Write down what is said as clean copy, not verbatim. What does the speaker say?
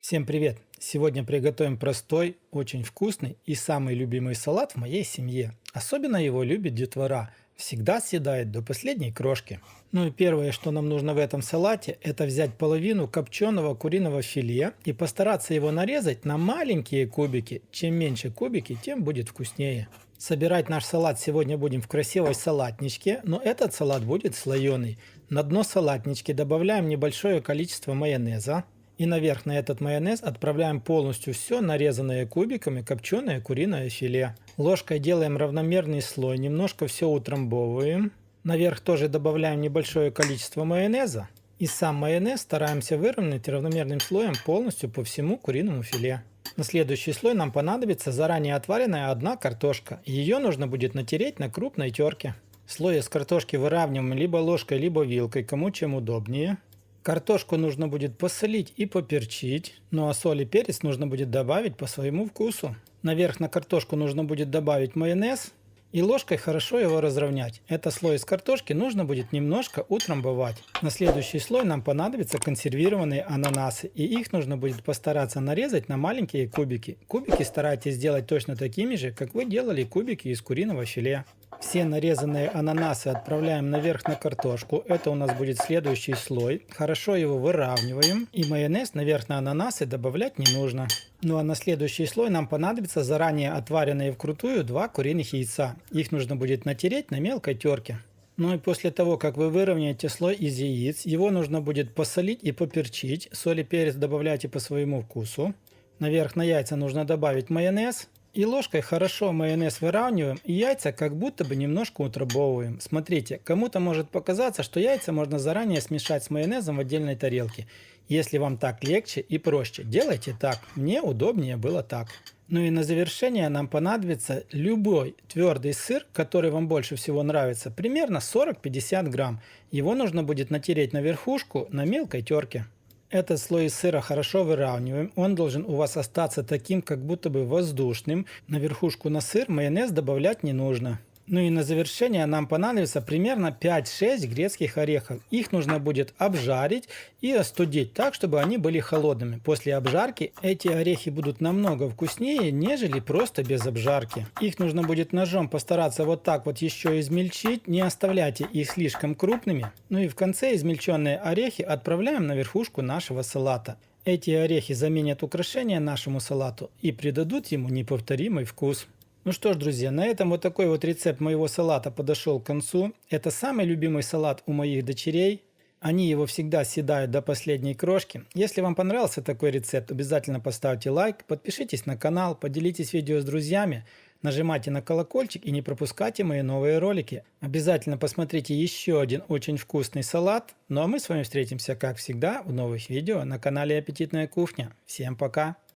Всем привет! Сегодня приготовим простой, очень вкусный и самый любимый салат в моей семье. Особенно его любит детвора. Всегда съедает до последней крошки. Ну и первое, что нам нужно в этом салате, это взять половину копченого куриного филе и постараться его нарезать на маленькие кубики. Чем меньше кубики, тем будет вкуснее. Собирать наш салат сегодня будем в красивой салатничке, но этот салат будет слоеный. На дно салатнички добавляем небольшое количество майонеза. И наверх на этот майонез отправляем полностью все нарезанное кубиками копченое куриное филе. Ложкой делаем равномерный слой, немножко все утрамбовываем. Наверх тоже добавляем небольшое количество майонеза. И сам майонез стараемся выровнять равномерным слоем полностью по всему куриному филе. На следующий слой нам понадобится заранее отваренная одна картошка. Ее нужно будет натереть на крупной терке. Слой из картошки выравниваем либо ложкой, либо вилкой, кому чем удобнее. Картошку нужно будет посолить и поперчить, ну а соль и перец нужно будет добавить по своему вкусу. Наверх на картошку нужно будет добавить майонез и ложкой хорошо его разровнять. Этот слой из картошки нужно будет немножко утрамбовать. На следующий слой нам понадобятся консервированные ананасы, и их нужно будет постараться нарезать на маленькие кубики. Кубики старайтесь сделать точно такими же, как вы делали кубики из куриного филе. Все нарезанные ананасы отправляем наверх на картошку. Это у нас будет следующий слой. Хорошо его выравниваем. И майонез наверх на ананасы добавлять не нужно. Ну а на следующий слой нам понадобится заранее отваренные вкрутую 2 куриных яйца. Их нужно будет натереть на мелкой терке. Ну и после того, как вы выровняете слой из яиц, его нужно будет посолить и поперчить. Соль и перец добавляйте по своему вкусу. Наверх на яйца нужно добавить майонез. И ложкой хорошо майонез выравниваем и яйца как будто бы немножко утрамбовываем. Смотрите, кому-то может показаться, что яйца можно заранее смешать с майонезом в отдельной тарелке. Если вам так легче и проще, делайте так. Мне удобнее было так. Ну и на завершение нам понадобится любой твердый сыр, который вам больше всего нравится, примерно 40-50 грамм. Его нужно будет натереть на верхушку на мелкой терке. Этот слой из сыра хорошо выравниваем. Он должен у вас остаться таким, как будто бы воздушным. На верхушку на сыр майонез добавлять не нужно. Ну и на завершение нам понадобится примерно 5-6 грецких орехов. Их нужно будет обжарить и остудить так, чтобы они были холодными. После обжарки эти орехи будут намного вкуснее, нежели просто без обжарки. Их нужно будет ножом постараться вот так вот еще измельчить. Не оставляйте их слишком крупными. Ну и в конце измельченные орехи отправляем на верхушку нашего салата. Эти орехи заменят украшение нашему салату и придадут ему неповторимый вкус. Ну что ж, друзья, на этом вот такой вот рецепт моего салата подошел к концу. Это самый любимый салат у моих дочерей. Они его всегда съедают до последней крошки. Если вам понравился такой рецепт, обязательно поставьте лайк, подпишитесь на канал, поделитесь видео с друзьями, нажимайте на колокольчик и не пропускайте мои новые ролики. Обязательно посмотрите еще один очень вкусный салат. Ну а мы с вами встретимся, как всегда, в новых видео на канале Аппетитная кухня. Всем пока!